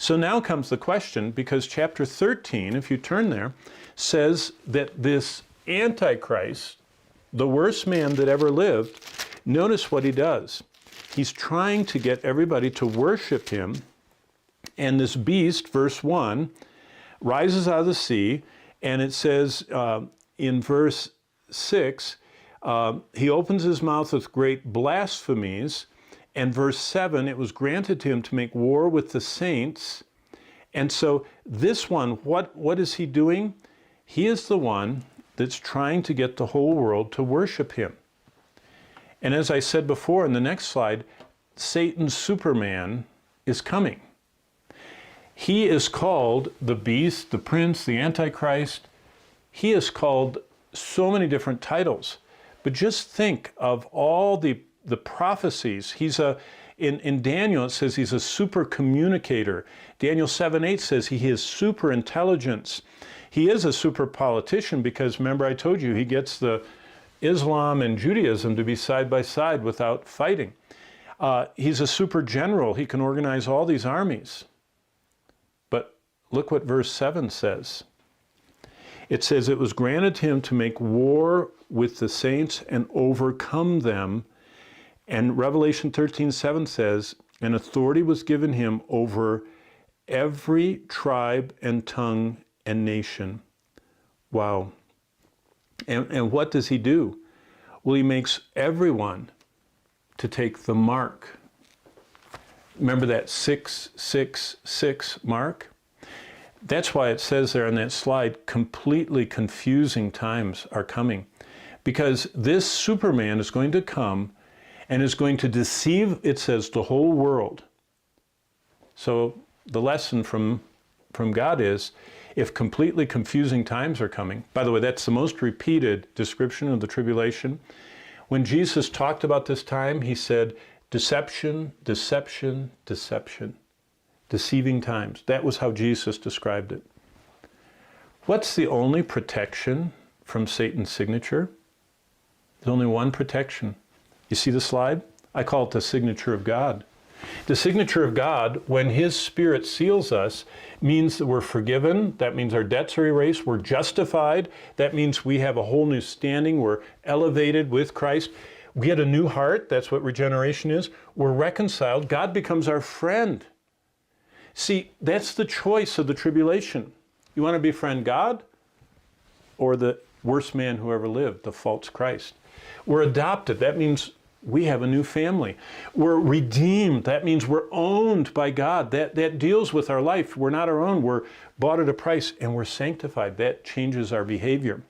So now comes the question, because chapter 13, if you turn there, says that this Antichrist, the worst man that ever lived, notice what he does. He's trying to get everybody to worship him. And this beast, verse 1, rises out of the sea, and it says in verse 6, he opens his mouth with great blasphemies. And verse 7, it was granted to him to make war with the saints. And so this one, what is he doing? He is the one that's trying to get the whole world to worship him. And as I said before in the next slide, Satan's Superman is coming. He is called the beast, the prince, the Antichrist. He is called so many different titles. But just think of all the prophecies. He's in Daniel, it says he's a super communicator. Daniel 7:8 says he has super intelligence. He is a super politician because, remember I told you, he gets the Islam and Judaism to be side by side without fighting. He's a super general. He can organize all these armies. But look what verse 7 says. It says, it was granted him to make war with the saints and overcome them. And Revelation 13:7 says, an authority was given him over every tribe and tongue and nation. Wow. And what does he do? Well, he makes everyone to take the mark. Remember that 666 mark? That's why it says there on that slide, completely confusing times are coming. Because this Superman is going to come and is going to deceive, it says, the whole world. So the lesson from God is, if completely confusing times are coming, by the way, that's the most repeated description of the tribulation. When Jesus talked about this time, he said, deception, deception, deception. Deceiving times. That was how Jesus described it. What's the only protection from Satan's signature? There's only one protection. You see the slide? I call it the signature of God. The signature of God, when his Spirit seals us, means that we're forgiven. That means our debts are erased. We're justified. That means we have a whole new standing. We're elevated with Christ. We get a new heart. That's what regeneration is. We're reconciled. God becomes our friend. See, that's the choice of the tribulation. You want to befriend God or the worst man who ever lived, the false Christ? We're adopted. That means we have a new family. We're redeemed. That means we're owned by God. That deals with our life. We're not our own. We're bought at a price, and we're sanctified. That changes our behavior.